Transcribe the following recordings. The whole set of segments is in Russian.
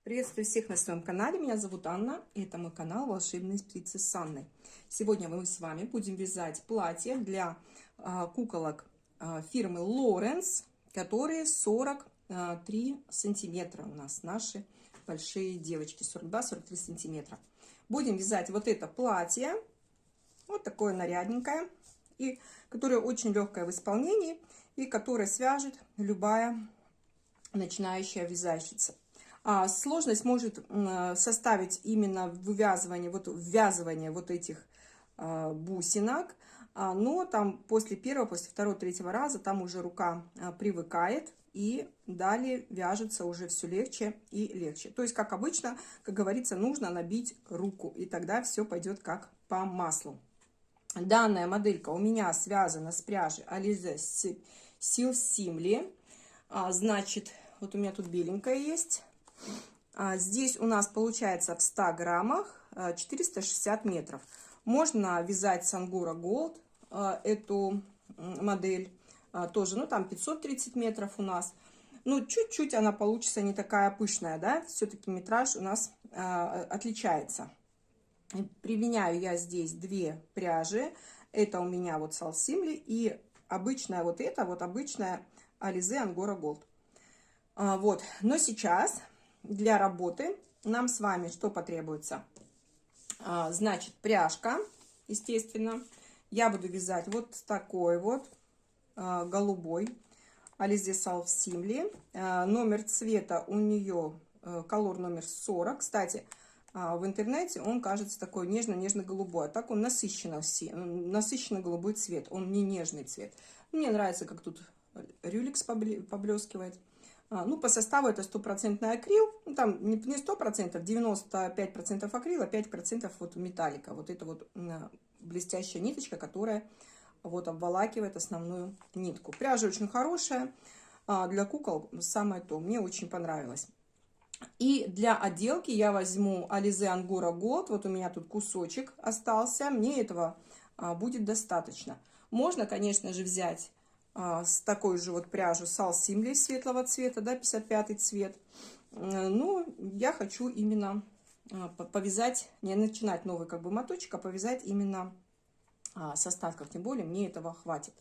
Приветствую всех на своем канале. Меня зовут Анна, и это мой канал «Волшебные спицы с Анной». Сегодня мы с вами будем вязать платье для куколок фирмы Lawrence, которые 43 сантиметра у нас, наши большие девочки, 42-43 сантиметра. Будем вязать вот это платье, вот такое нарядненькое, и которое очень легкое в исполнении, и которое свяжет любая начинающая вязальщица. Сложность может составить именно вывязывание, ввязывание вот этих бусинок, но там после первого, после второго, третьего раза там уже рука привыкает, и далее вяжется уже все легче и легче. То есть, как обычно, как говорится, нужно набить руку, и тогда все пойдет как по маслу. Данная моделька у меня связана с пряжей Alize Silk Simile. Значит, вот у меня тут беленькая есть. Здесь у нас получается в 100 граммах 460 метров. Можно вязать с Angora Gold эту модель тоже, ну там 530 метров у нас. Ну чуть-чуть она получится не такая пышная, да, все-таки метраж у нас отличается. Применяю я здесь две пряжи. Это у меня вот Silk Simile и обычная вот эта, вот обычная Alize Angora Gold. Вот, но сейчас для работы нам с вами что потребуется? Значит, пряжка, естественно. Я буду вязать вот такой вот голубой Alize Silk Simile. Номер цвета у нее колор номер 40. Кстати, в интернете он кажется такой нежно-нежно-голубой. А так он насыщенно-голубой цвет. Он не нежный цвет. Мне нравится, как тут рюлекс поблескивает. Ну, по составу это 100% акрил. Ну, там не 100%, 95% акрила, 5% вот металлика. Вот это вот блестящая ниточка, которая вот обволакивает основную нитку. Пряжа очень хорошая. Для кукол самое то. Мне очень понравилось. И для отделки я возьму Alize Angora Gold. Вот у меня тут кусочек остался. Мне этого будет достаточно. Можно, конечно же, взять с такой же вот пряжу Silk Simile светлого цвета, да, 55 цвет. Но я хочу именно повязать, не начинать новый как бы моточек, а повязать именно с остатков. Тем более мне этого хватит.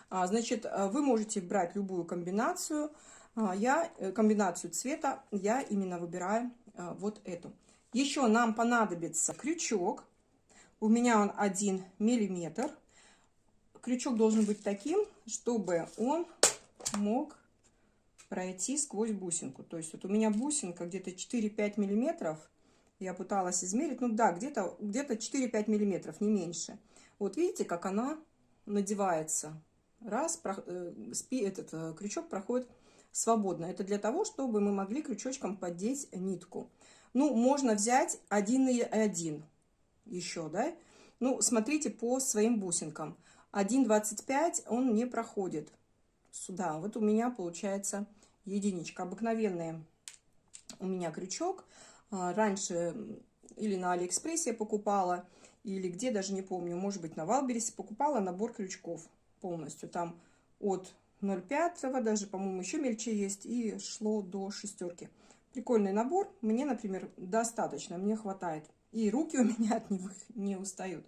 Значит, вы можете брать любую комбинацию. Комбинацию цвета я именно выбираю вот эту. Еще нам понадобится крючок. У меня он 1 миллиметр. Крючок должен быть таким, чтобы он мог пройти сквозь бусинку. То есть вот у меня бусинка где-то 4-5 миллиметров. Я пыталась измерить. Ну да, где-то 4-5 миллиметров, не меньше. Вот видите, как она надевается. Раз, этот крючок проходит свободно. Это для того, чтобы мы могли крючочком поддеть нитку. Ну, можно взять 1,1 еще, да. Ну, смотрите по своим бусинкам. 1,25 он не проходит сюда. Вот у меня получается единичка. Обыкновенный у меня крючок. Раньше или на Алиэкспрессе покупала, или где, даже не помню, может быть, на Валбересе покупала набор крючков полностью. Там от 0,5, даже, по-моему, еще мельче есть, и шло до 6. Прикольный набор. Мне, например, достаточно, мне хватает. И руки у меня от них не устают.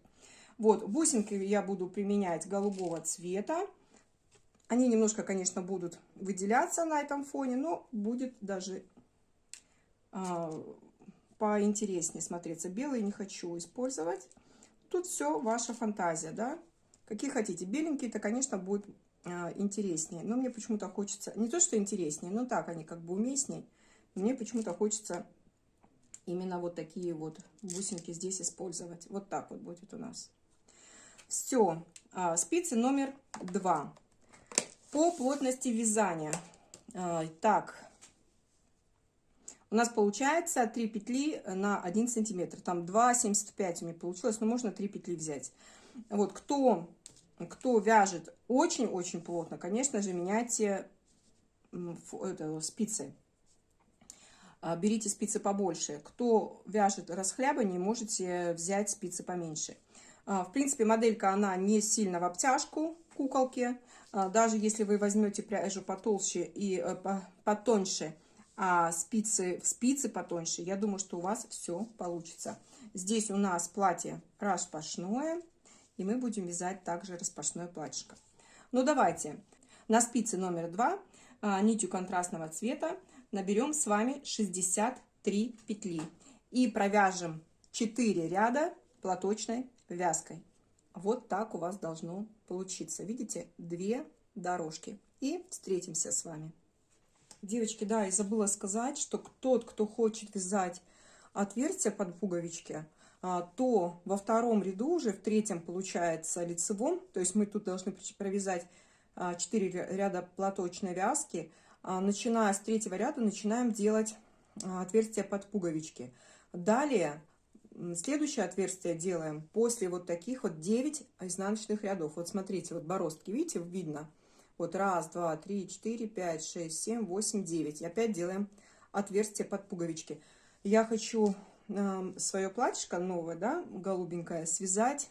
Вот, бусинки я буду применять голубого цвета. Они немножко, конечно, будут выделяться на этом фоне, но будет даже поинтереснее смотреться. Белый не хочу использовать. Тут все ваша фантазия, да. Какие хотите. Беленькие-то, конечно, будет интереснее. Но мне почему-то хочется... Не то, что интереснее, но так они как бы уместнее. Мне почему-то хочется именно вот такие вот бусинки здесь использовать. Вот так вот будет у нас. Все, спицы номер 2. По плотности вязания. Так, у нас получается 3 петли на 1 сантиметр. Там 2,75 у меня получилось, но можно 3 петли взять. Вот, кто вяжет очень-очень плотно, конечно же, меняйте спицы. Берите спицы побольше. Кто вяжет расхлябаннее, можете взять спицы поменьше. В принципе, моделька, она не сильно в обтяжку куколки. Даже если вы возьмете пряжу потолще и потоньше, а спицы потоньше, я думаю, что у вас все получится. Здесь у нас платье распашное, и мы будем вязать также распашное платьишко. Ну, давайте на спице номер 2 нитью контрастного цвета наберем с вами 63 петли и провяжем 4 ряда платочной вязкой. Вот так у вас должно получиться. Видите, 2 дорожки. И встретимся с вами. Девочки, да, и забыла сказать, что тот, кто хочет вязать отверстия под пуговички, то во втором ряду, уже в третьем получается лицевом, то есть мы тут должны провязать 4 ряда платочной вязки. Начиная с третьего ряда начинаем делать отверстия под пуговички. Далее следующее отверстие делаем после вот таких вот 9 изнаночных рядов. Вот смотрите, вот бороздки, видите, видно? Вот 1, 2, 3, 4, 5, 6, 7, 8, 9. И опять делаем отверстие под пуговички. Я хочу свое платьишко новое, да, голубенькое, связать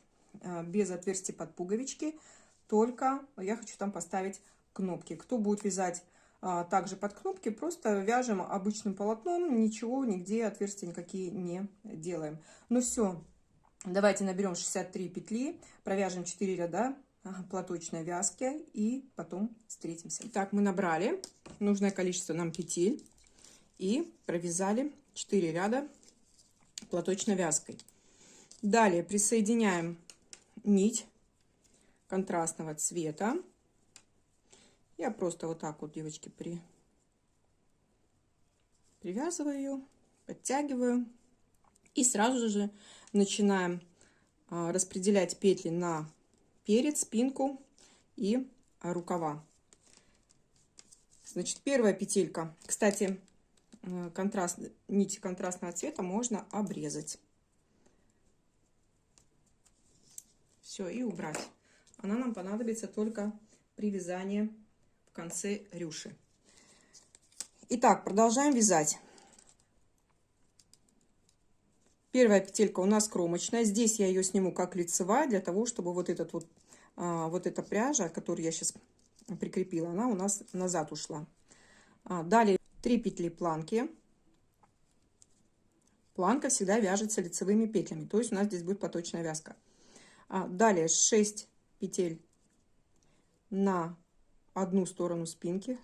без отверстий под пуговички. Только я хочу там поставить кнопки. Кто будет вязать также под кнопки, просто вяжем обычным полотном, ничего, нигде отверстия никакие не делаем. Ну все, давайте наберем 63 петли, провяжем 4 ряда платочной вязки и потом встретимся. Так, мы набрали нужное количество нам петель и провязали 4 ряда платочной вязкой. Далее присоединяем нить контрастного цвета. Я просто вот так вот, девочки, привязываю ее, подтягиваю. И сразу же начинаем распределять петли на перед, спинку и рукава. Значит, первая петелька. Кстати, нити контрастного цвета можно обрезать. Все, и убрать. Она нам понадобится только при вязании в конце рюши. Итак, продолжаем вязать. Первая петелька у нас кромочная. Здесь я ее сниму как лицевая, для того, чтобы вот эта пряжа, которую я сейчас прикрепила, она у нас назад ушла. Далее 3 петли планки. Планка всегда вяжется лицевыми петлями, то есть у нас здесь будет платочная вязка. Далее 6 петель на одну сторону спинки.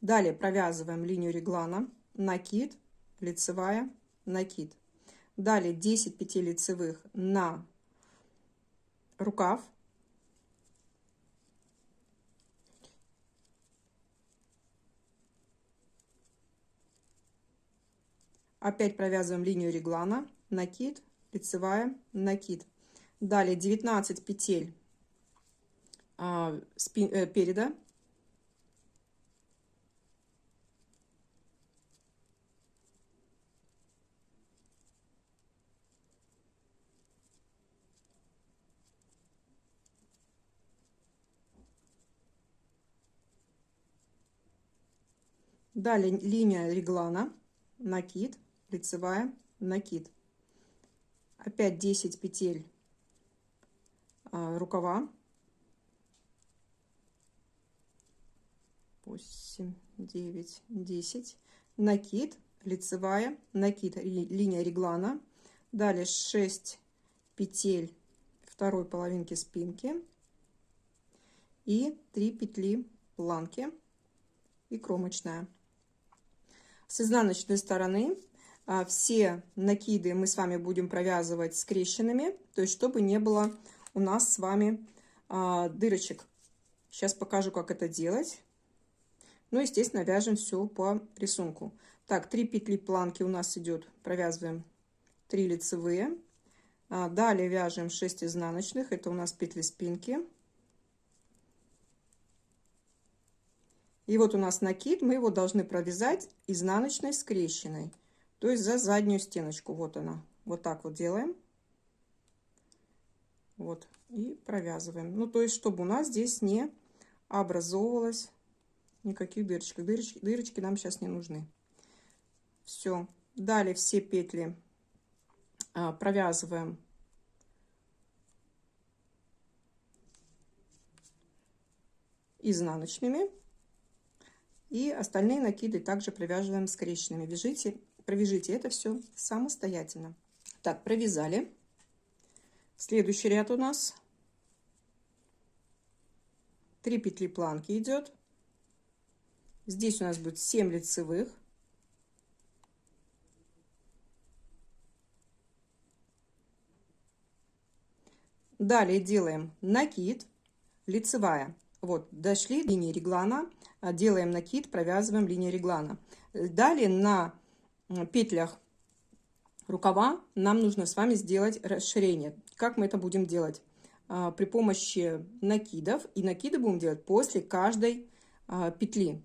Далее провязываем линию реглана, накид, лицевая, накид. Далее 10 петель лицевых на рукав. Опять провязываем линию реглана, накид, лицевая, накид. Далее 19 петель переда. Далее линия реглана, накид, лицевая, накид. Опять 10 петель рукава. 8, 9, 10. Накид, лицевая, накид, линия реглана. Далее 6 петель второй половинки спинки. И 3 петли планки и кромочная. С изнаночной стороны все накиды мы с вами будем провязывать скрещенными, то есть чтобы не было у нас с вами дырочек. Сейчас покажу, как это делать. Ну, естественно, вяжем все по рисунку. Так, 3 петли планки у нас идет, провязываем 3 лицевые. Далее вяжем 6 изнаночных, это у нас петли спинки. И вот у нас накид, мы его должны провязать изнаночной скрещенной, то есть за заднюю стеночку. Вот она, вот так вот делаем. Вот, и провязываем. Ну, то есть, чтобы у нас здесь не образовывалось никаких дырочек. Дырочки нам сейчас не нужны. Все. Далее все петли провязываем изнаночными. И остальные накиды также провязываем скрещенными. Провяжите это все самостоятельно. Так, провязали. Следующий ряд у нас 3 петли планки идет. Здесь у нас будет 7 лицевых. Далее делаем накид, лицевая. Вот, дошли до линии реглана, делаем накид, провязываем линию реглана. Далее на петлях рукава нам нужно с вами сделать расширение. Как мы это будем делать? При помощи накидов. И накиды будем делать после каждой петли.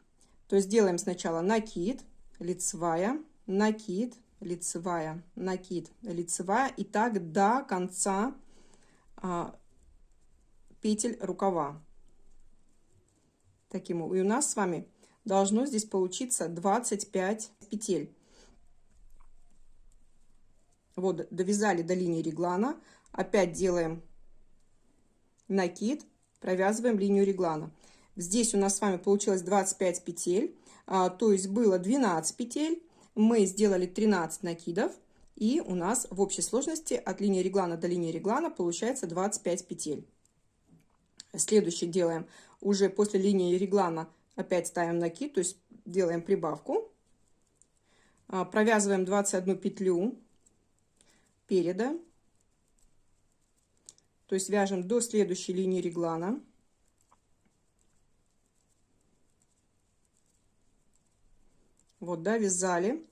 То есть делаем сначала накид, лицевая, накид, лицевая, накид, лицевая. И так до конца петель рукава. Таким образом. И у нас с вами должно здесь получиться 25 петель. Вот, довязали до линии реглана. Опять делаем накид, провязываем линию реглана. Здесь у нас с вами получилось 25 петель. То есть было 12 петель. Мы сделали 13 накидов. И у нас в общей сложности от линии реглана до линии реглана получается 25 петель. Следующий делаем уже после линии реглана, опять ставим накид, то есть делаем прибавку. Провязываем 21 петлю переда. То есть вяжем до следующей линии реглана. Вот, довязали.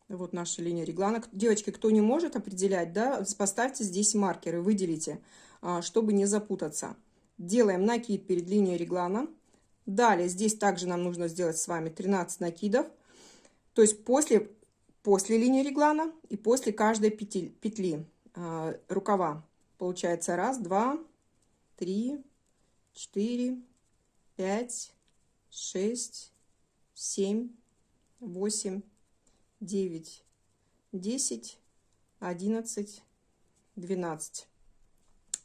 Вот наша линия реглана. Девочки, кто не может определять, да, поставьте здесь маркеры, выделите, чтобы не запутаться. Делаем накид перед линией реглана. Далее здесь также нам нужно сделать с вами 13 накидов. То есть после линии реглана и после каждой петли рукава. Получается 1, 2, 3, 4, 5, 6, 7, 8, 9, 10, 11, 12.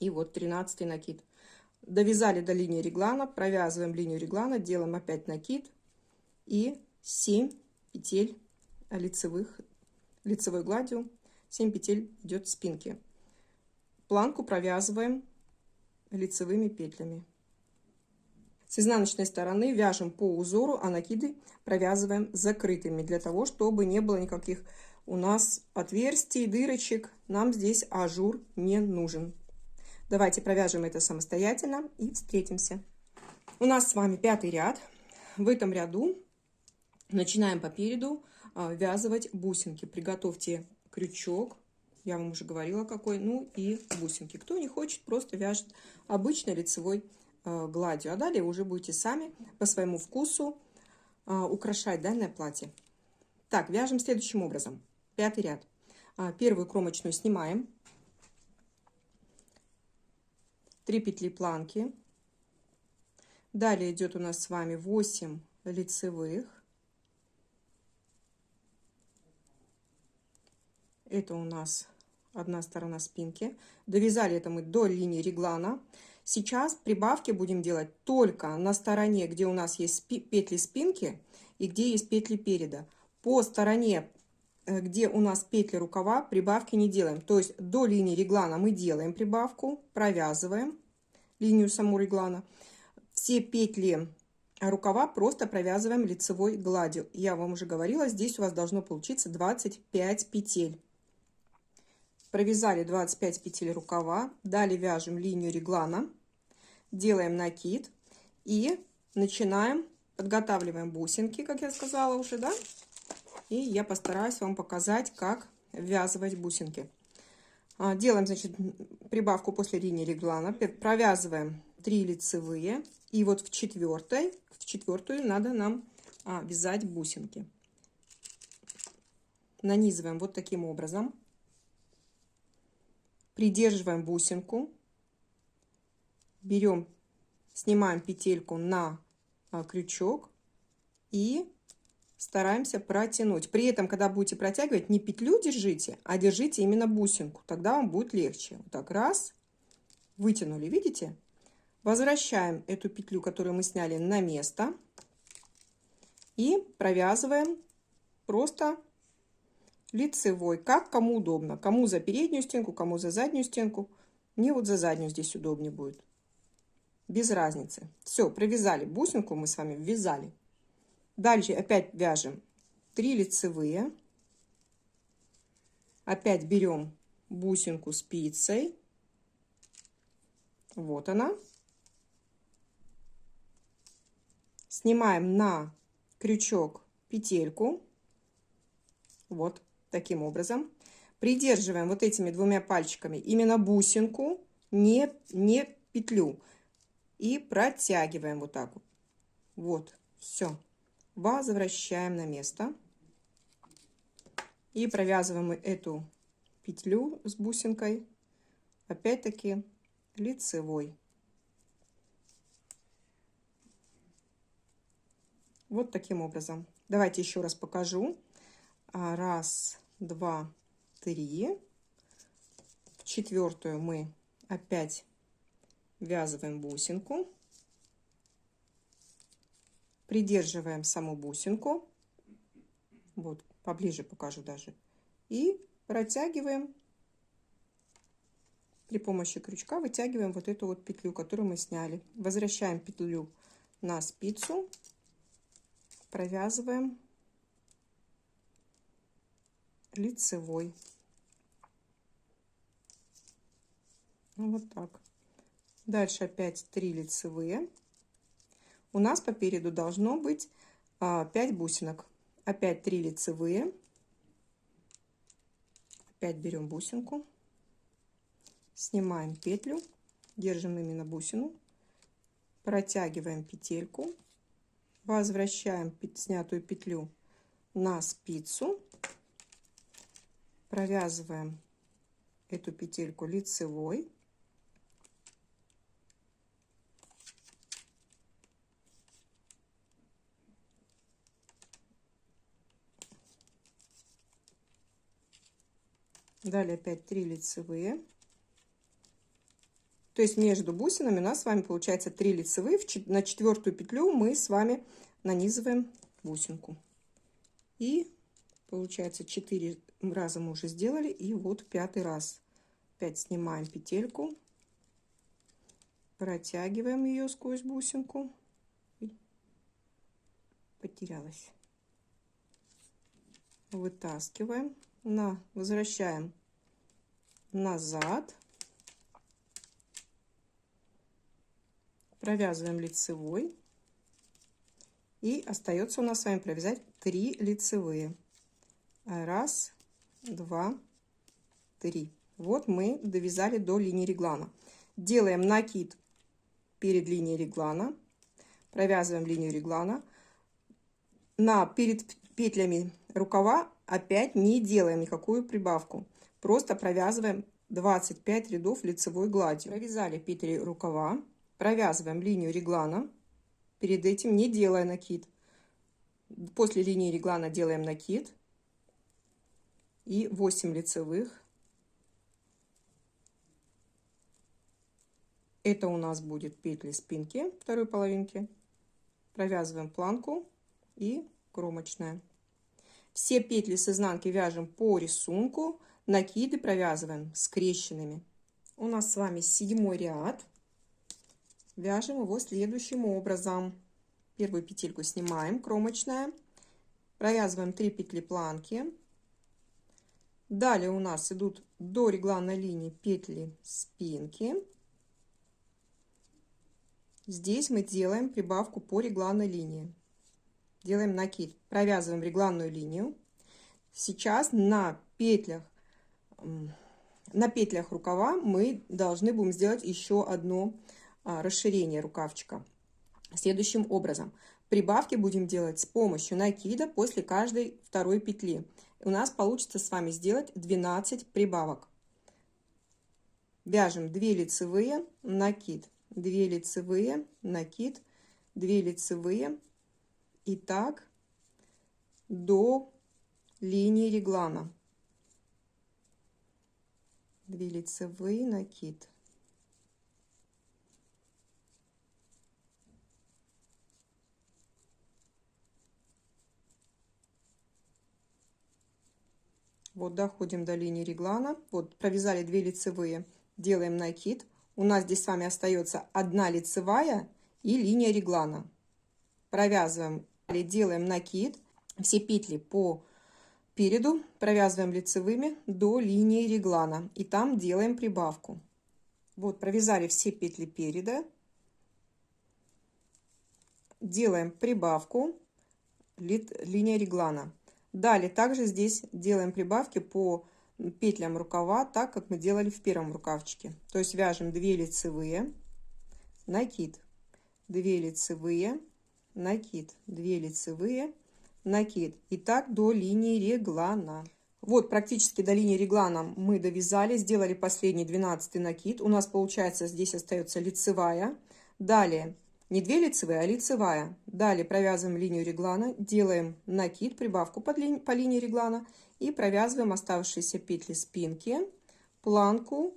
И вот 13 накид. Довязали до линии реглана, провязываем линию реглана, делаем опять накид и 7 петель лицевой гладью, 7 петель идет в спинке. Планку провязываем лицевыми петлями. С изнаночной стороны вяжем по узору, а накиды провязываем закрытыми, для того, чтобы не было никаких у нас отверстий, дырочек. Нам здесь ажур не нужен. Давайте провяжем это самостоятельно и встретимся. У нас с вами 5-й ряд. В этом ряду начинаем по переду ввязывать бусинки. Приготовьте крючок. Я вам уже говорила какой. Ну и бусинки. Кто не хочет, просто вяжет обычной лицевой гладью. А далее уже будете сами по своему вкусу украшать данное платье. Так, вяжем следующим образом. 5-й ряд. Первую кромочную снимаем. 3 петли планки. Далее идет у нас с вами 8 лицевых. Это у нас одна сторона спинки. Довязали это мы до линии реглана. Сейчас прибавки будем делать только на стороне, где у нас есть петли спинки и где есть петли переда. По стороне, где у нас петли рукава, прибавки не делаем. То есть до линии реглана мы делаем прибавку, провязываем линию саму реглана. Все петли рукава просто провязываем лицевой гладью. Я вам уже говорила, здесь у вас должно получиться 25 петель. Провязали 25 петель рукава. Далее вяжем линию реглана. Делаем накид. И начинаем, подготавливаем бусинки, как я сказала уже, да? И я постараюсь вам показать, как ввязывать бусинки. Делаем, значит, прибавку после линии реглана. Провязываем 3 лицевые. И вот в четвертую надо нам вязать бусинки. Нанизываем вот таким образом. Придерживаем бусинку. Берем, снимаем петельку на крючок и стараемся протянуть. При этом, когда будете протягивать, не петлю держите, а держите именно бусинку. Тогда вам будет легче. Вот так раз, вытянули, видите? Возвращаем эту петлю, которую мы сняли, на место и провязываем просто лицевой, как кому удобно. Кому за переднюю стенку, кому за заднюю стенку. Мне вот за заднюю здесь удобнее будет. Без разницы. Все, провязали бусинку, мы с вами ввязали. Дальше опять вяжем 3 лицевые. Опять берем бусинку спицей. Вот она. Снимаем на крючок петельку. Вот таким образом. Придерживаем вот этими двумя пальчиками именно бусинку, не петлю. И протягиваем вот так вот. Вот, все. Возвращаем на место. И провязываем эту петлю с бусинкой. Опять-таки лицевой. Вот таким образом. Давайте еще раз покажу. Раз, два, три. В четвертую мы опять ввязываем бусинку. Придерживаем саму бусинку. Вот, поближе покажу даже. И протягиваем. При помощи крючка вытягиваем вот эту вот петлю, которую мы сняли. Возвращаем петлю на спицу. Провязываем лицевой. Вот так. Дальше опять 3 лицевые. У нас по переду должно быть 5 бусинок. Опять 3 лицевые. Опять берем бусинку. Снимаем петлю. Держим именно бусину. Протягиваем петельку. Возвращаем снятую петлю на спицу. Провязываем эту петельку лицевой. Далее опять 3 лицевые. То есть между бусинами у нас с вами получается 3 лицевые. На четвертую петлю мы с вами нанизываем бусинку. И получается 4 раза мы уже сделали. И вот 5-й раз. Опять снимаем петельку. Протягиваем ее сквозь бусинку. Потерялась. Вытаскиваем. Возвращаем назад. Провязываем лицевой. И остается у нас с вами провязать 3 лицевые. Раз, два, 3. Вот мы довязали до линии реглана. Делаем накид перед линией реглана. Провязываем линию реглана. Перед петлями рукава опять не делаем никакую прибавку. Просто провязываем 25 рядов лицевой гладью. Провязали петли рукава. Провязываем линию реглана. Перед этим не делая накид. После линии реглана делаем накид. И 8 лицевых. Это у нас будет петли спинки второй половинки. Провязываем планку и кромочная. Все петли с изнанки вяжем по рисунку. Накиды провязываем скрещенными. У нас с вами 7-й ряд. Вяжем его следующим образом. Первую петельку снимаем, кромочная. Провязываем 3 петли планки. Далее у нас идут до регланной линии петли спинки. Здесь мы делаем прибавку по регланной линии. Делаем накид. Провязываем регланную линию. Сейчас на петлях рукава мы должны будем сделать еще одно расширение рукавчика. Следующим образом. Прибавки будем делать с помощью накида после каждой второй петли. У нас получится с вами сделать 12 прибавок. Вяжем 2 лицевые, накид, 2 лицевые, накид, 2 лицевые. И так до линии реглана. 2 лицевые, накид. Вот доходим до линии реглана. Вот провязали 2 лицевые, делаем накид. У нас здесь с вами остается 1 лицевая и линия реглана. Провязываем, делаем накид. Все петли по переду провязываем лицевыми до линии реглана. И там делаем прибавку. Вот провязали все петли переда. Делаем прибавку, линия реглана. Далее также здесь делаем прибавки по петлям рукава, так как мы делали в первом рукавчике. То есть вяжем 2 лицевые, накид, 2 лицевые, накид, 2 лицевые, накид. И так до линии реглана. Вот практически до линии реглана мы довязали, сделали последний 12 накид. У нас получается здесь остается лицевая. Далее не 2 лицевые, а лицевая. Далее провязываем линию реглана, делаем накид, прибавку по линии реглана и провязываем оставшиеся петли спинки, планку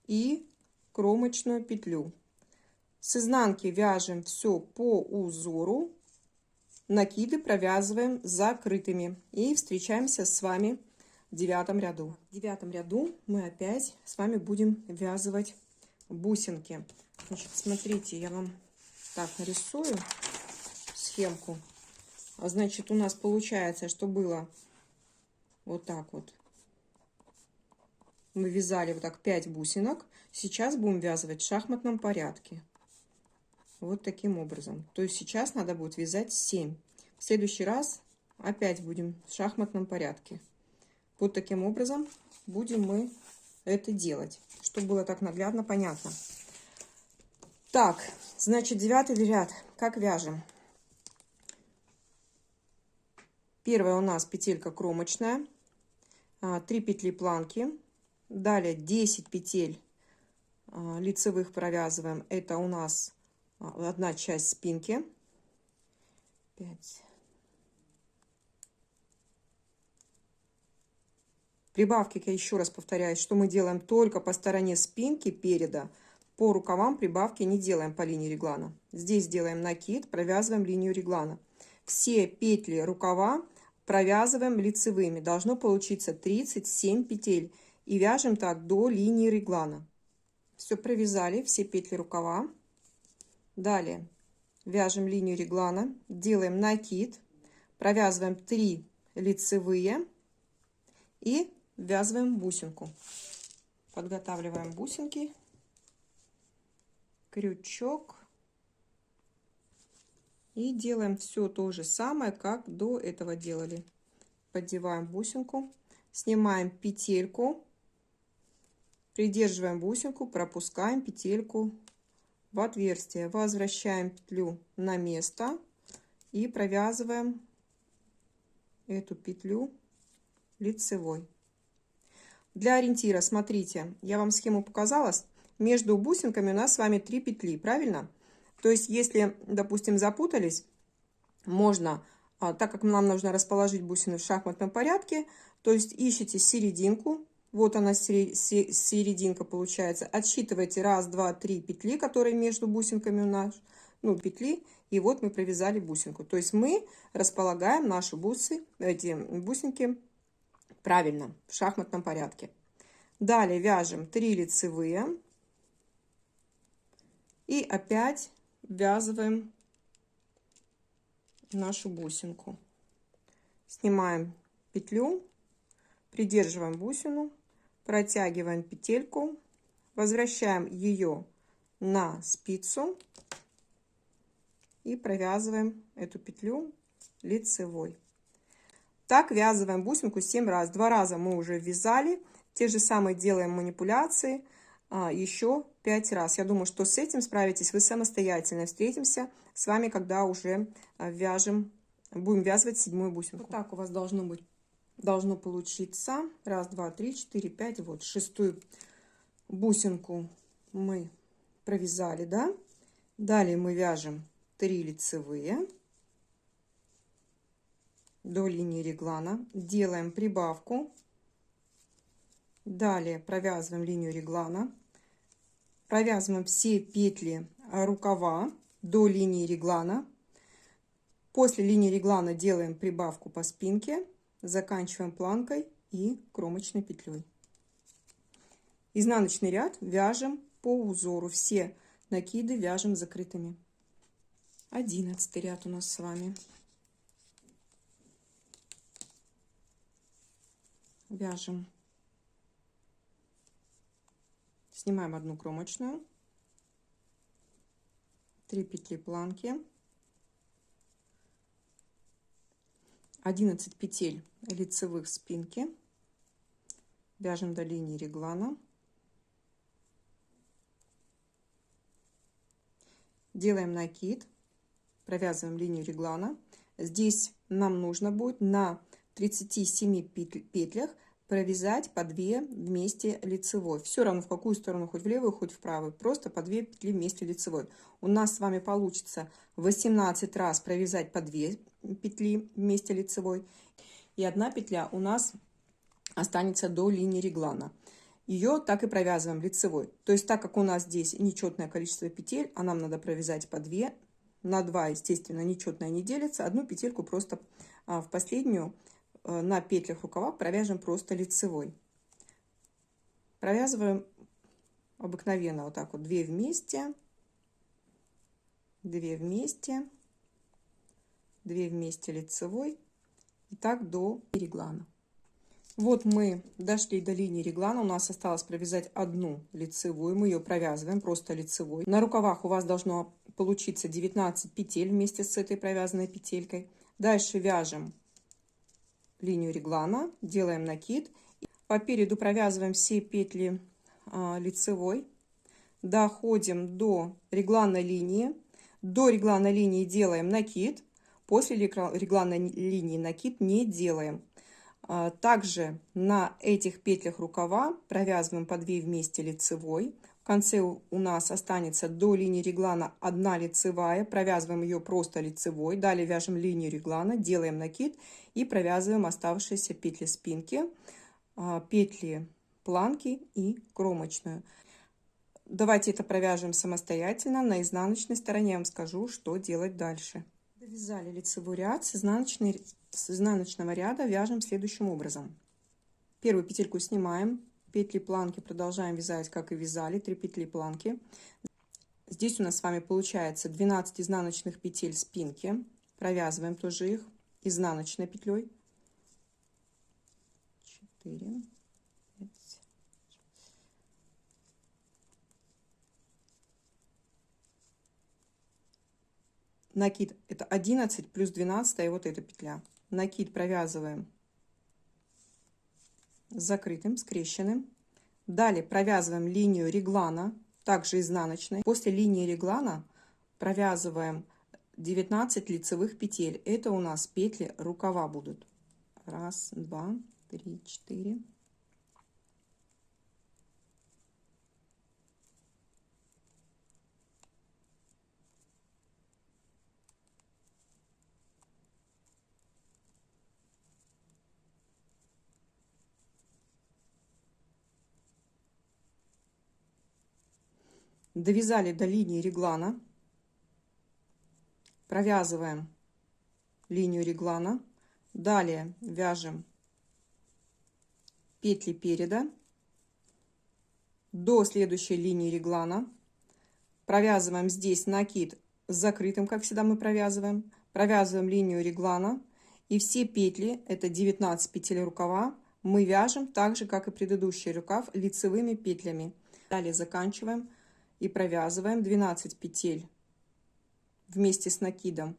и кромочную петлю. С изнанки вяжем все по узору, накиды провязываем закрытыми и встречаемся с вами в 9 ряду. В 9 ряду мы опять с вами будем вязывать бусинки. Значит, смотрите, я вам так нарисую схемку. Значит, у нас получается, что было вот так вот. Мы вязали вот так 5 бусинок. Сейчас будем вязывать в шахматном порядке. Вот таким образом. То есть сейчас надо будет вязать 7. В следующий раз опять будем в шахматном порядке. Вот таким образом будем мы это делать, чтобы было так наглядно понятно. Так, значит, 9 ряд. Как вяжем? Первая у нас петелька кромочная, 3 петли планки, далее 10 петель лицевых провязываем. Это у нас 1 часть спинки. 5. Прибавки, я еще раз повторяюсь, что мы делаем только по стороне спинки переда. По рукавам прибавки не делаем по линии реглана. Здесь делаем накид, провязываем линию реглана. Все петли рукава провязываем лицевыми. Должно получиться 37 петель. И вяжем так до линии реглана. Все провязали, все петли рукава. Далее вяжем линию реглана, делаем накид, провязываем 3 лицевые и ввязываем бусинку. Подготавливаем бусинки. Крючок и делаем все то же самое, как до этого делали. Поддеваем бусинку, снимаем петельку, придерживаем бусинку, пропускаем петельку в отверстие, возвращаем петлю на место и провязываем эту петлю лицевой. Для ориентира, смотрите, я вам схему показала. Между бусинками у нас с вами 3 петли, правильно? То есть, если, допустим, запутались, можно, так как нам нужно расположить бусины в шахматном порядке, то есть ищите серединку, вот она серединка получается, отсчитывайте 1, 2, 3 петли, которые между бусинками у нас, петли, и вот мы провязали бусинку. То есть мы располагаем наши эти бусинки правильно, в шахматном порядке. Далее вяжем 3 лицевые. И опять ввязываем нашу бусинку. Снимаем петлю, придерживаем бусину, протягиваем петельку, возвращаем ее на спицу и провязываем эту петлю лицевой. Так ввязываем бусинку 7 раз. 2 раза мы уже ввязали. Те же самые делаем манипуляции еще 5 раз. Я думаю, что с этим справитесь вы самостоятельно. Встретимся с вами, когда уже будем вязывать 7-ю бусинку. Вот так у вас должно получиться. 1, 2, 3, 4, 5. Вот 6-ю бусинку мы провязали, да? Далее мы вяжем 3 лицевые до линии реглана, делаем прибавку. Далее провязываем линию реглана, провязываем все петли рукава до линии реглана. После линии реглана делаем прибавку по спинке, заканчиваем планкой и кромочной петлей. Изнаночный ряд вяжем по узору. Все накиды вяжем закрытыми. 11 ряд у нас с вами. Вяжем. Снимаем одну кромочную. 3 петли планки. 11 петель лицевых спинки. Вяжем до линии реглана. Делаем накид, провязываем линию реглана. Здесь нам нужно будет на 37 петлях провязать по 2 вместе лицевой. Все равно в какую сторону, хоть в левую, хоть в правую. Просто по 2 петли вместе лицевой. У нас с вами получится 18 раз провязать по 2 петли вместе лицевой. И 1 петля у нас останется до линии реглана. Ее так и провязываем лицевой. То есть, так как у нас здесь нечетное количество петель, а нам надо провязать по 2, на 2, естественно, нечетное не делится, одну петельку просто в последнюю на петлях рукава провяжем просто лицевой. Провязываем обыкновенно вот так вот 2 вместе, 2 вместе, 2 вместе лицевой, и так до реглана. Вот мы дошли до линии реглана, у нас осталось провязать 1 лицевую, мы ее провязываем просто лицевой. На рукавах у вас должно получиться 19 петель вместе с этой провязанной петелькой. Дальше вяжем линию реглана, делаем накид, по переду провязываем все петли лицевой, доходим до регланной линии, до регланной линии делаем накид, после регланной линии накид не делаем. Также на этих петлях рукава провязываем по 2 вместе лицевой. В конце у нас останется до линии реглана 1 лицевая. Провязываем ее просто лицевой. Далее вяжем линию реглана, делаем накид и провязываем оставшиеся петли спинки, петли планки и кромочную. Давайте это провяжем самостоятельно. На изнаночной стороне я вам скажу, что делать дальше. Довязали лицевой ряд, с изнаночного ряда вяжем следующим образом. Первую петельку снимаем, петли планки продолжаем вязать, как и вязали, 3 петли планки. Здесь у нас с вами получается 12 изнаночных петель спинки, провязываем тоже их изнаночной петлей. 4, 5, накид это 11 плюс 12 и вот эта петля. Накид провязываем закрытым, скрещенным. Далее провязываем линию реглана, также изнаночной. После линии реглана провязываем 19 лицевых петель. Это у нас петли рукава будут. 1, 2, 3, 4. Довязали до линии реглана, провязываем линию реглана, далее вяжем петли переда до следующей линии реглана, провязываем здесь накид с закрытым, как всегда мы провязываем линию реглана, и все петли, это 19 петель рукава, мы вяжем так же, как и предыдущий рукав, лицевыми петлями. Далее заканчиваем и провязываем 12 петель вместе с накидом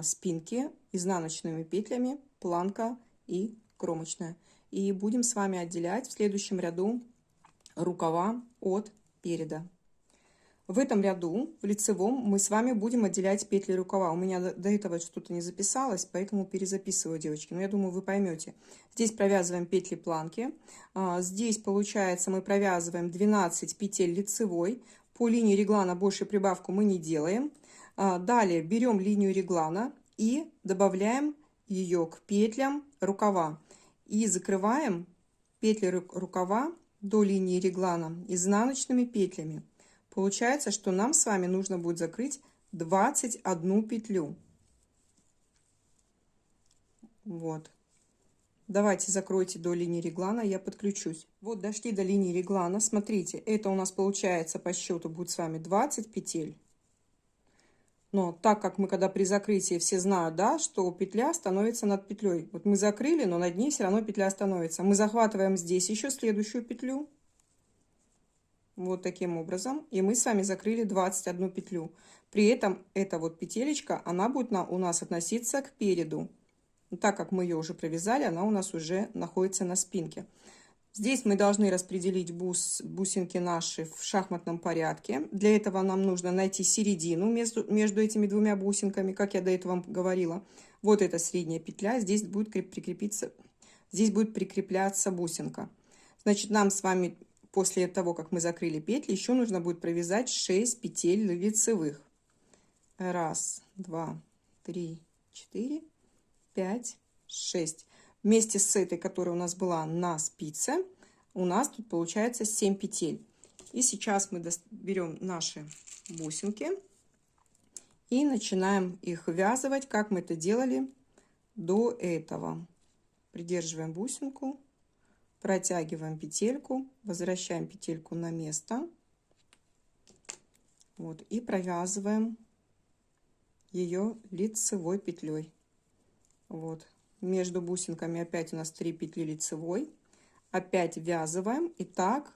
спинки изнаночными петлями, планка и кромочная. И будем с вами отделять в следующем ряду рукава от переда. В этом ряду, в лицевом, мы с вами будем отделять петли рукава. У меня до этого что-то не записалось, поэтому перезаписываю, девочки. Но я думаю, вы поймете. Здесь провязываем петли планки. Здесь, получается, мы провязываем 12 петель лицевой. По линии реглана больше прибавку мы не делаем. Далее берем линию реглана и добавляем ее к петлям рукава. И закрываем петли рукава до линии реглана изнаночными петлями. Получается, что нам с вами нужно будет закрыть 21 петлю. Вот. Давайте закройте до линии реглана, я подключусь. Вот дошли до линии реглана. Смотрите, это у нас получается по счету будет с вами 20 петель. Но так как мы когда при закрытии все знают, да, что петля становится над петлей. Вот мы закрыли, но над ней все равно петля становится. Мы захватываем здесь еще следующую петлю. Вот таким образом. И мы с вами закрыли 21 петлю. При этом эта вот петелечка, она будет у нас относиться к переду. Так как мы ее уже провязали, она у нас уже находится на спинке. Здесь мы должны распределить бусинки наши в шахматном порядке. Для этого нам нужно найти середину между этими двумя бусинками, как я до этого вам говорила. Вот эта средняя петля, здесь будет прикрепляться бусинка. Значит, нам с вами после того, как мы закрыли петли, еще нужно будет провязать 6 петель лицевых. 1, 2, 3, 4, 5, 6. Вместе с этой, которая у нас была на спице, у нас тут получается 7 петель. И сейчас мы берем наши бусинки и начинаем их ввязывать, как мы это делали до этого. Придерживаем бусинку, протягиваем петельку, возвращаем петельку на место. Вот, и провязываем ее лицевой петлей. Вот. Между бусинками опять у нас 3 петли лицевой. Опять ввязываем. И так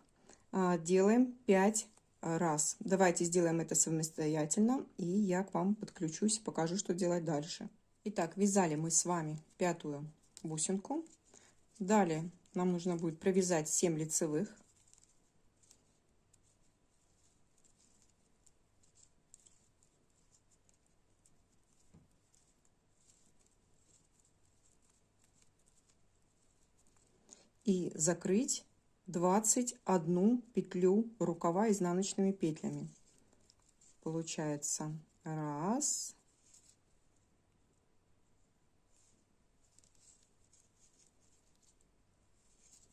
делаем 5 раз. Давайте сделаем это самостоятельно. И я к вам подключусь и покажу, что делать дальше. Итак, вязали мы с вами 5-ю бусинку. Далее нам нужно будет провязать 7 лицевых. И закрыть 21 петлю рукава изнаночными петлями. Получается 1,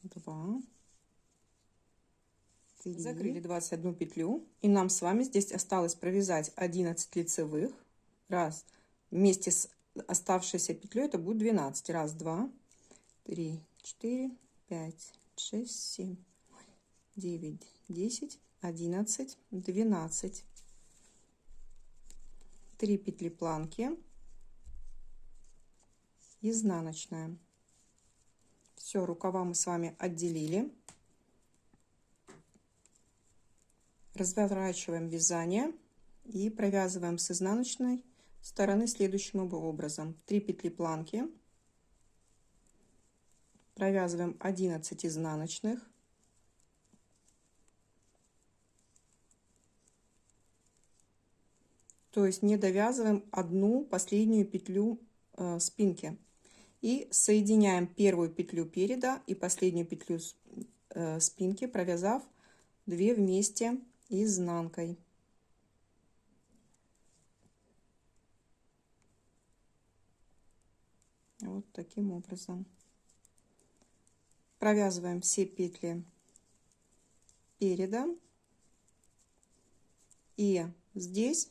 2, 3. Закрыли 21 петлю. И нам с вами здесь осталось провязать 11 лицевых. Раз. Вместе с оставшейся петлей это будет 12. 1, 2, 3, 4, 5, 6, 7, 9, 10, 11, 12. 3 петли планки, изнаночная. Все, рукава мы с вами отделили. Разворачиваем вязание и провязываем с изнаночной стороны следующим образом. 3 петли планки. Провязываем 11 изнаночных. То есть не довязываем одну последнюю петлю спинки. И соединяем первую петлю переда и последнюю петлю спинки, провязав 2 вместе изнанкой. Вот таким образом. Провязываем все петли переда. И здесь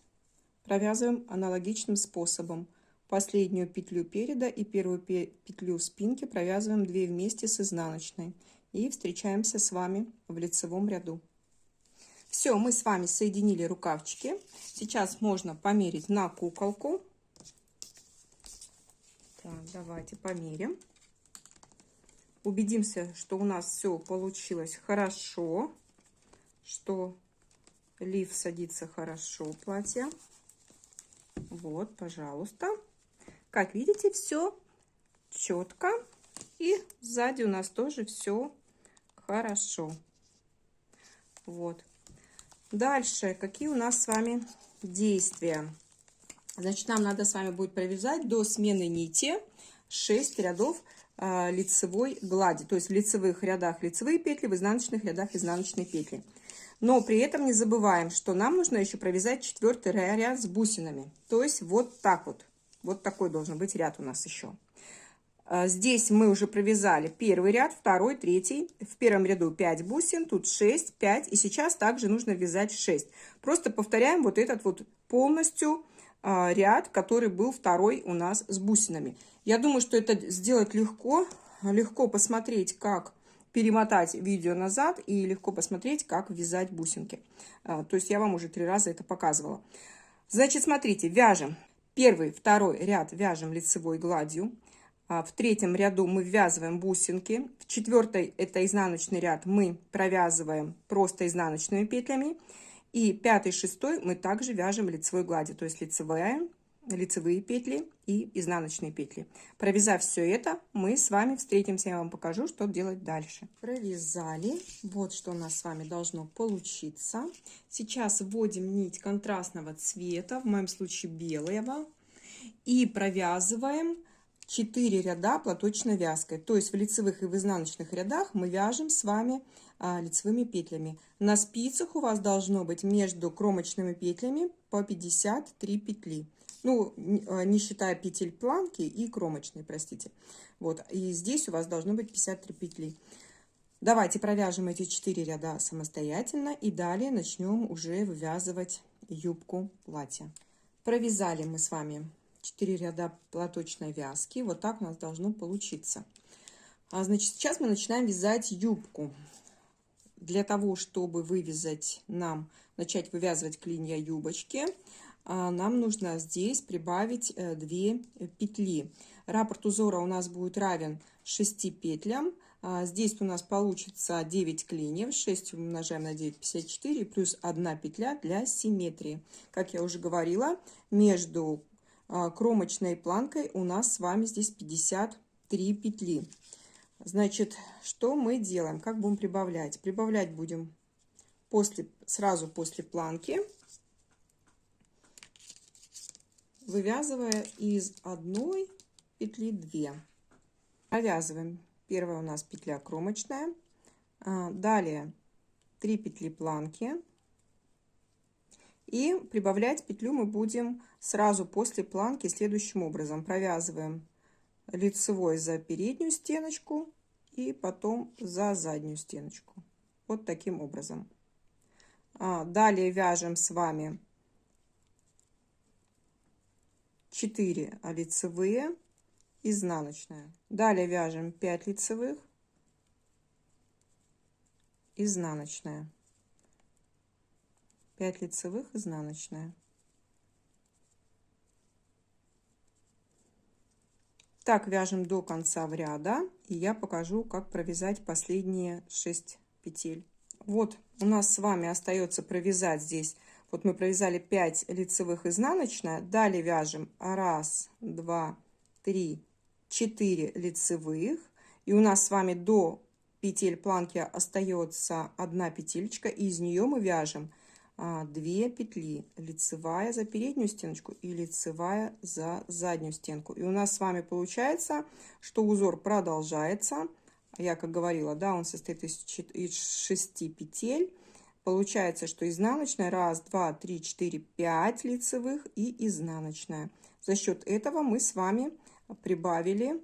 провязываем аналогичным способом. Последнюю петлю переда и первую петлю спинки провязываем 2 вместе с изнаночной. И встречаемся с вами в лицевом ряду. Все, мы с вами соединили рукавчики. Сейчас можно померить на куколку. Так, давайте померим. Убедимся, что у нас все получилось хорошо, что лиф садится хорошо, платье. Вот, пожалуйста. Как видите, все четко. И сзади у нас тоже все хорошо. Вот. Дальше, какие у нас с вами действия? Значит, нам надо с вами будет провязать до смены нити 6 рядов лицевой глади. То есть в лицевых рядах лицевые петли, в изнаночных рядах изнаночные петли. Но при этом не забываем, что нам нужно еще провязать 4-й ряд с бусинами. То есть вот так вот. Вот такой должен быть ряд у нас еще. Здесь мы уже провязали 1-й ряд, 2-й, 3-й. В первом ряду 5 бусин, тут 6, 5. И сейчас также нужно вязать 6. Просто повторяем вот этот вот полностью ряд, который был 2-й у нас с бусинами. Я думаю, что это сделать легко. легко посмотреть, как перемотать видео назад и легко посмотреть, как вязать бусинки. То есть я вам уже 3 раза это показывала. Значит, смотрите, вяжем. Первый, второй ряд вяжем лицевой гладью. В третьем ряду мы ввязываем бусинки. В четвертый, это изнаночный ряд, мы провязываем просто изнаночными петлями. И пятый, шестой мы также вяжем лицевой гладью, то есть лицевые петли и изнаночные петли. Провязав все это, мы с вами встретимся, я вам покажу, что делать дальше. Провязали, вот что у нас с вами должно получиться. Сейчас вводим нить контрастного цвета, в моем случае белого, и провязываем 4 ряда платочной вязкой. То есть в лицевых и в изнаночных рядах мы вяжем с вами лицевыми петлями. На спицах у вас должно быть между кромочными петлями по 53 петли. Ну, не считая петель планки и кромочной, простите. Вот, и здесь у вас должно быть 53 петли. Давайте провяжем эти 4 ряда самостоятельно и далее начнем уже вывязывать юбку платья. Провязали мы с вами 4 ряда платочной вязки. Вот так у нас должно получиться. Значит, сейчас мы начинаем вязать юбку. Для того, чтобы начать вывязывать клинья юбочки, нам нужно здесь прибавить 2 петли. Раппорт узора у нас будет равен 6 петлям. Здесь у нас получится 9 клиньев. 6 умножаем на 9, 54, плюс 1 петля для симметрии. Как я уже говорила, между кромочной планкой у нас с вами здесь 53 петли. Значит, что мы делаем? Как будем прибавлять? Прибавлять будем сразу после планки, вывязывая из одной петли 2. Провязываем. Первая у нас петля кромочная. Далее 3 петли планки. И прибавлять петлю мы будем сразу после планки следующим образом. Провязываем лицевой за переднюю стеночку и потом за заднюю стеночку. Вот таким образом. Далее вяжем с вами 4 лицевые, изнаночная. Далее вяжем 5 лицевых, изнаночная. 5 лицевых, изнаночная. Так вяжем до конца ряда, и я покажу, как провязать последние 6 петель. Вот у нас с вами остается провязать здесь. Вот мы провязали 5 лицевых, изнаночная. Далее вяжем 1, 2, 3, 4 лицевых. И у нас с вами до петель планки остается 1 петелечка. И из нее мы вяжем 2 петли, лицевая за переднюю стеночку и лицевая за заднюю стенку. И у нас с вами получается, что узор продолжается. Я как говорила, да, он состоит из 6 петель. Получается, что изнаночная 1, 2, 3, 4, 5 лицевых и изнаночная. За счет этого мы с вами прибавили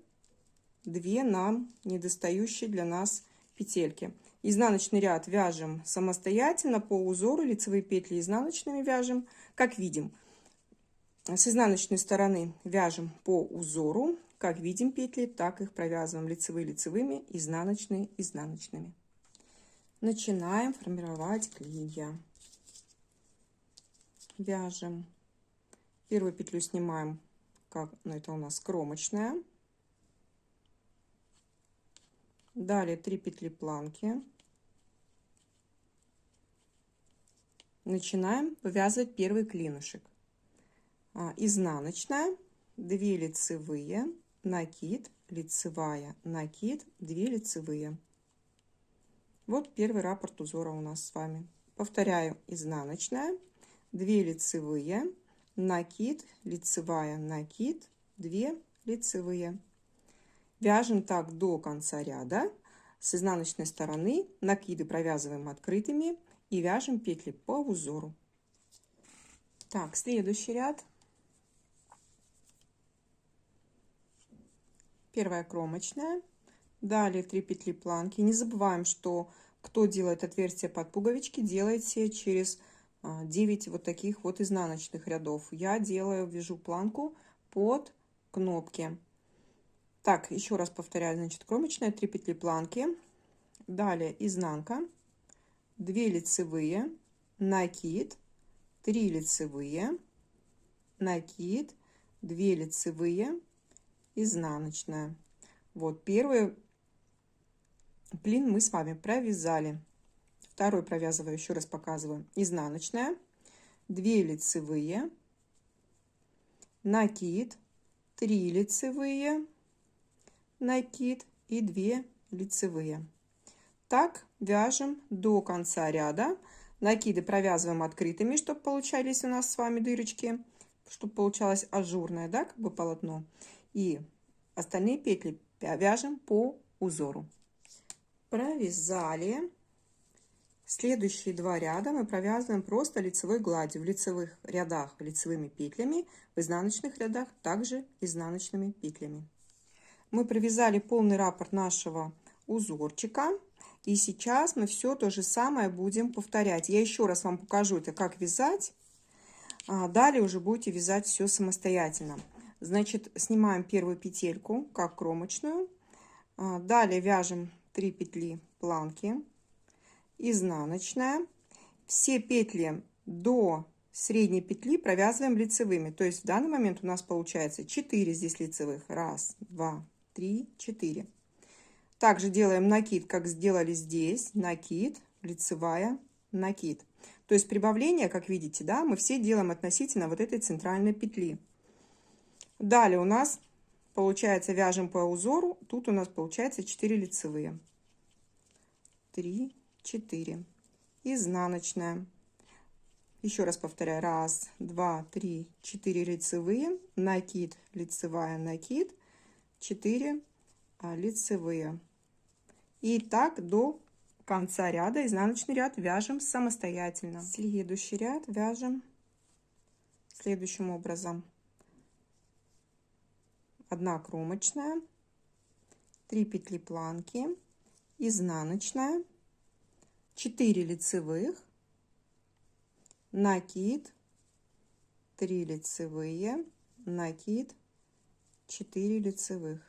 2 нам недостающие для нас петельки. Изнаночный ряд вяжем самостоятельно по узору, лицевые петли изнаночными вяжем, как видим. С изнаночной стороны вяжем по узору, как видим петли, так их провязываем лицевые лицевыми, изнаночные изнаночными. Начинаем формировать клинья. Вяжем. Первую петлю снимаем, это у нас кромочная. Далее 3 петли планки. Начинаем вывязывать первый клинышек. Изнаночная, 2 лицевые, накид, лицевая, накид, 2 лицевые. Вот первый раппорт узора у нас с вами. Повторяю: изнаночная, 2 лицевые, накид, лицевая, накид, 2 лицевые. Вяжем так до конца ряда. С изнаночной стороны накиды провязываем открытыми и вяжем петли по узору. Так, следующий ряд. Первая кромочная. Далее 3 петли планки. Не забываем, что кто делает отверстие под пуговички, делайте через 9 вот таких вот изнаночных рядов. Я вяжу планку под кнопки. Так, еще раз повторяю, значит, кромочная, 3 петли планки, далее изнанка, 2 лицевые, накид, 3 лицевые, накид, 2 лицевые, изнаночная. Вот первый клин мы с вами провязали. Второй провязываю, еще раз показываю, изнаночная, 2 лицевые, накид, 3 лицевые, накид и 2 лицевые. Так вяжем до конца ряда. Накиды провязываем открытыми, чтобы получались у нас с вами дырочки, чтобы получалось ажурное, да, как бы полотно. И остальные петли вяжем по узору. Провязали. Следующие 2 ряда мы провязываем просто лицевой гладью. В лицевых рядах лицевыми петлями, в изнаночных рядах также изнаночными петлями. Мы провязали полный раппорт нашего узорчика. И сейчас мы все то же самое будем повторять. Я еще раз вам покажу это, как вязать. Далее уже будете вязать все самостоятельно. Значит, снимаем первую петельку, как кромочную. Далее вяжем 3 петли планки, изнаночная. Все петли до средней петли провязываем лицевыми. То есть в данный момент у нас получается 4 здесь лицевых. 1, 2, 3, 4. Также делаем накид, как сделали здесь. Накид, лицевая, накид. То есть прибавление, как видите, да, мы все делаем относительно вот этой центральной петли. Далее у нас получается, вяжем по узору. Тут у нас получается 4 лицевые. 3, 4. Изнаночная. Еще раз повторяю. 1, 2, 3, 4 лицевые. Накид, лицевая, накид. 4 лицевые. И так до конца ряда. Изнаночный ряд вяжем самостоятельно. Следующий ряд вяжем следующим образом. 1 кромочная, 3 петли планки, изнаночная, 4 лицевых, накид, 3 лицевые, накид, 4 лицевых.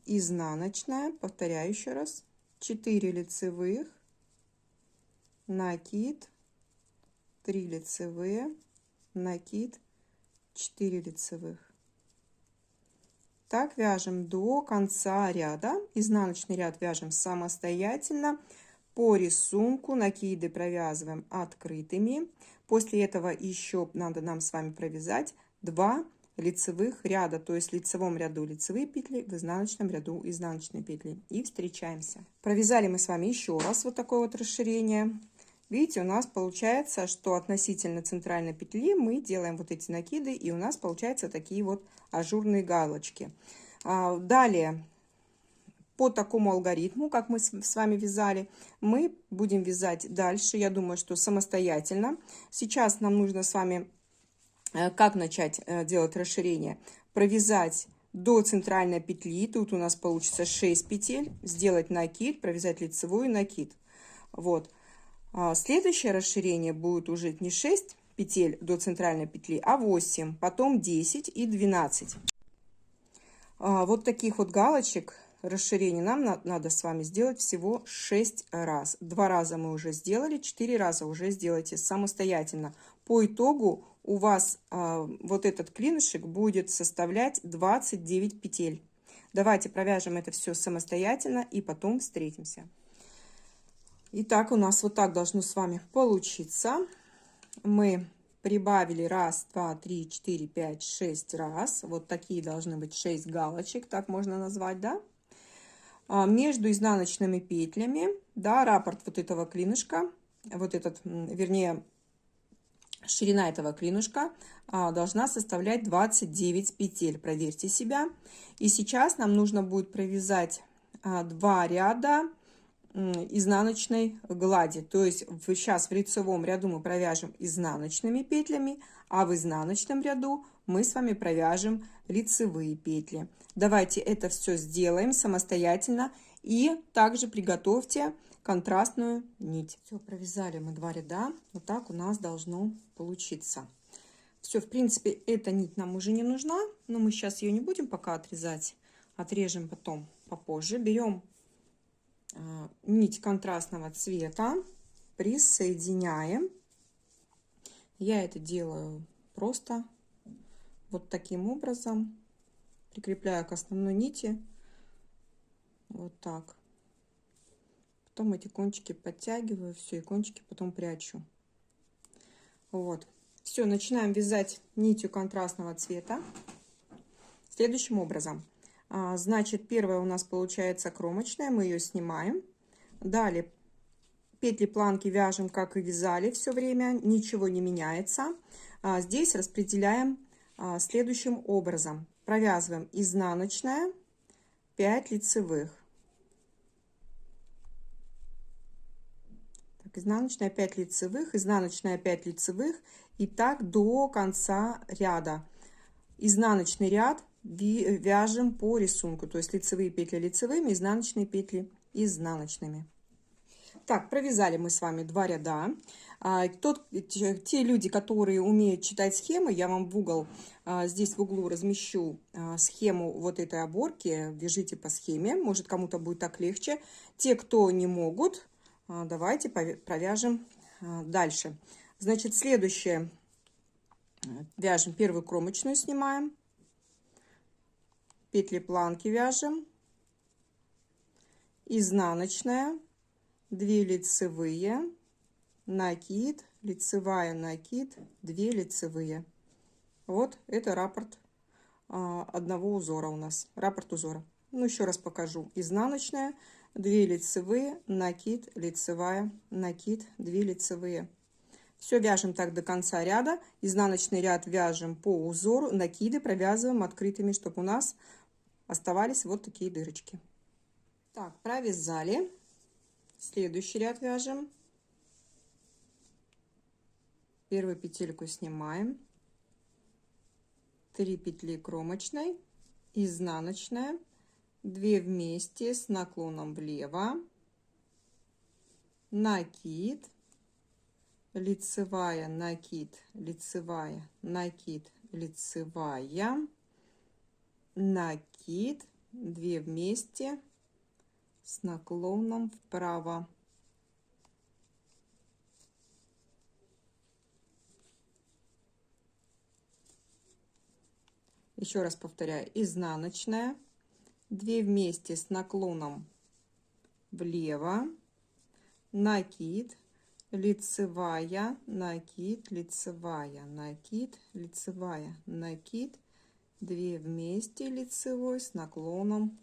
Изнаночная, повторяю еще раз, 4 лицевых, накид, 3 лицевые, накид, 4 лицевых. Так вяжем до конца ряда. Изнаночный ряд вяжем самостоятельно. По рисунку накиды провязываем открытыми. После этого еще надо нам с вами провязать 2 лицевых ряда, то есть в лицевом ряду лицевые петли, в изнаночном ряду изнаночные петли. И встречаемся. Провязали мы с вами еще раз вот такое вот расширение. Видите, у нас получается, что относительно центральной петли мы делаем вот эти накиды, и у нас получаются такие вот ажурные галочки. Далее, по такому алгоритму, как мы с вами вязали, мы будем вязать дальше, я думаю, что самостоятельно. Сейчас нам нужно с вами, как начать делать расширение, провязать до центральной петли, тут у нас получится 6 петель, сделать накид, провязать лицевую, накид. Вот. Следующее расширение будет уже не 6 петель до центральной петли, а 8, потом 10 и 12. Вот таких вот галочек расширений нам надо с вами сделать всего 6 раз. 2 раза мы уже сделали, 4 раза уже сделайте самостоятельно. По итогу у вас вот этот клинышек будет составлять 29 петель. Давайте провяжем это все самостоятельно и потом встретимся. Итак, у нас вот так должно с вами получиться. Мы прибавили 1, 2, 3, 4, 5, 6 раз. Вот такие должны быть 6 галочек, так можно назвать, да? Между изнаночными петлями, да, раппорт вот этого клинышка, вот этот, вернее, ширина этого клинышка должна составлять 29 петель. Проверьте себя. И сейчас нам нужно будет провязать 2 ряда изнаночной глади. То есть сейчас в лицевом ряду мы провяжем изнаночными петлями, а в изнаночном ряду мы с вами провяжем лицевые петли. Давайте это все сделаем самостоятельно и также приготовьте контрастную нить. Все, провязали мы 2 ряда. Вот так у нас должно получиться. Все, в принципе, эта нить нам уже не нужна, но мы сейчас ее не будем пока отрезать, отрежем потом, попозже. Берем нить контрастного цвета, присоединяем. Я это делаю просто вот таким образом, прикрепляю к основной нити, вот так. Потом эти кончики подтягиваю, все, и кончики потом прячу. Вот. Все, начинаем вязать нитью контрастного цвета. Следующим образом. Значит, первая у нас получается кромочная, мы ее снимаем. Далее петли планки вяжем, как и вязали все время, ничего не меняется. Здесь распределяем следующим образом. Провязываем изнаночная, 5 лицевых. Изнаночная 5 лицевых, изнаночная 5 лицевых, и так до конца ряда. Изнаночный ряд вяжем по рисунку, то есть лицевые петли лицевыми, изнаночные петли изнаночными. Так, провязали мы с вами 2 ряда. Те люди, которые умеют читать схемы, я вам в угол, здесь в углу размещу схему вот этой оборки, вяжите по схеме, может кому-то будет так легче. Те, кто не могут, давайте провяжем дальше. Значит, следующее. Вяжем первую кромочную, снимаем. Петли планки вяжем. Изнаночная. 2 лицевые. Накид. Лицевая, накид. 2 лицевые. Вот это раппорт одного узора у нас. Раппорт узора. Ну, еще раз покажу. Изнаночная. 2 лицевые, накид, лицевая, накид, 2 лицевые. Все вяжем так до конца ряда. Изнаночный ряд вяжем по узору, накиды провязываем открытыми, чтобы у нас оставались вот такие дырочки. Так, провязали. Следующий ряд вяжем. Первую петельку снимаем. 3 петли кромочной, изнаночная. 2 вместе с наклоном влево, накид, лицевая, накид, лицевая, накид, лицевая, накид, 2 вместе с наклоном вправо. Еще раз повторяю, изнаночная. 2 вместе с наклоном влево, накид, лицевая, накид, лицевая, накид, лицевая, накид, 2 вместе лицевой с наклоном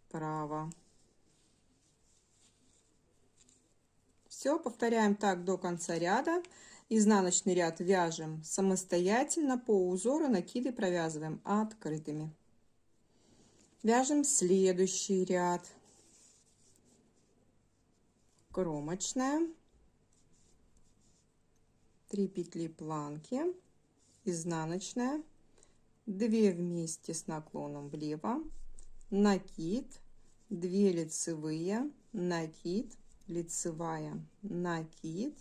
вправо. Все, повторяем так до конца ряда. Изнаночный ряд вяжем самостоятельно по узору, накиды провязываем открытыми. Вяжем следующий ряд. Кромочная, 3 петли планки, изнаночная, 2 вместе с наклоном влево, накид, 2 лицевые, накид, лицевая, накид,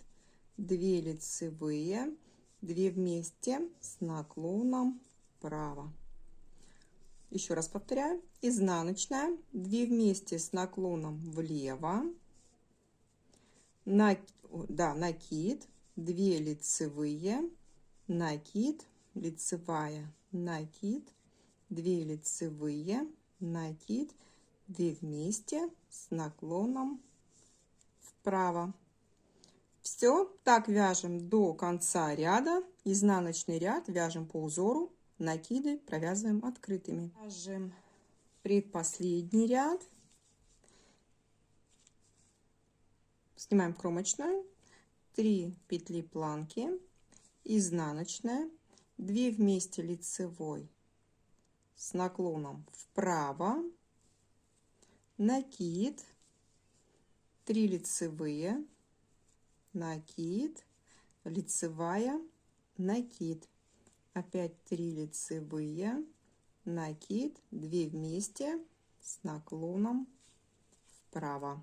2 лицевые, 2 вместе с наклоном вправо. Еще раз повторяю, изнаночная, 2 вместе с наклоном влево, накид, 2 лицевые, накид, лицевая, накид, 2 лицевые, накид, 2 вместе с наклоном вправо. Все, так вяжем до конца ряда. Изнаночный ряд вяжем по узору, накиды провязываем открытыми. Вяжем предпоследний ряд. Снимаем кромочную, 3 петли планки, изнаночная, 2 вместе лицевой с наклоном вправо, накид, 3 лицевые, накид, лицевая, накид, опять 3 лицевые, накид, 2 вместе с наклоном вправо.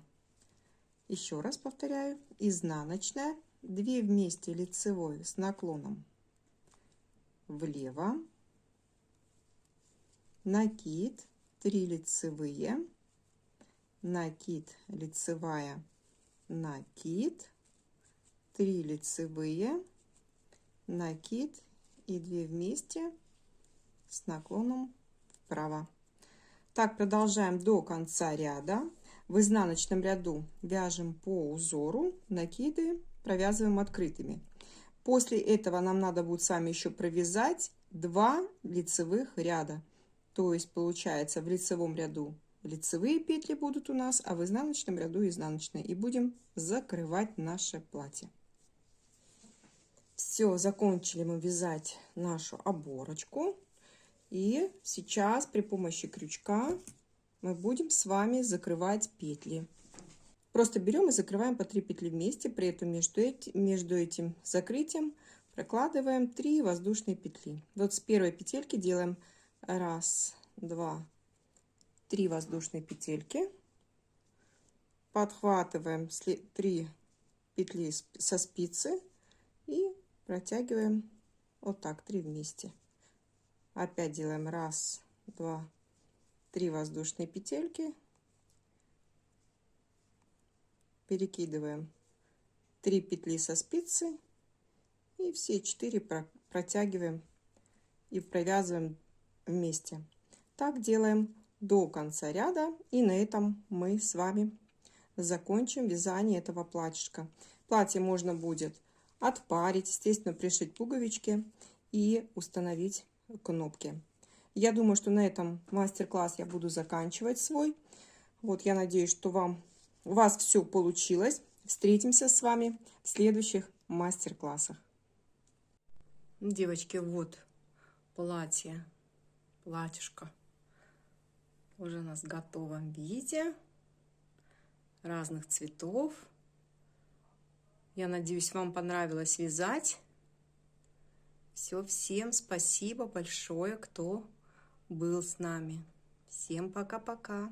Еще раз повторяю, изнаночная, 2 вместе лицевой с наклоном влево, накид, 3 лицевые, накид, лицевая, накид, 3 лицевые, накид и 2 вместе с наклоном вправо. Так продолжаем до конца ряда. В изнаночном ряду вяжем по узору, накиды провязываем открытыми. После этого нам надо будет с вами еще провязать 2 лицевых ряда. То есть получается в лицевом ряду лицевые петли будут у нас, а в изнаночном ряду изнаночные. И будем закрывать наше платье. Все, закончили мы вязать нашу оборочку. И сейчас при помощи крючка мы будем с вами закрывать петли. Просто берем и закрываем по 3 петли вместе. При этом между этим закрытием прокладываем 3 воздушные петли. Вот с первой петельки делаем 1, 2, 3 воздушные петельки. Подхватываем 3 петли со спицы и протягиваем вот так 3 вместе. Опять делаем 1, 2, 3 воздушные петельки. Перекидываем 3 петли со спицы и все 4 протягиваем и провязываем вместе. Так делаем до конца ряда, и на этом мы с вами закончим вязание этого платьишка. Платье можно будет отпарить, естественно, пришить пуговички и установить кнопки. Я думаю, что на этом мастер-класс я буду заканчивать свой. Вот, я надеюсь, что у вас все получилось. Встретимся с вами в следующих мастер-классах. Девочки, вот платьишко уже у нас в готовом виде, разных цветов. Я надеюсь, вам понравилось вязать. Все, всем спасибо большое, кто был с нами. Всем пока-пока.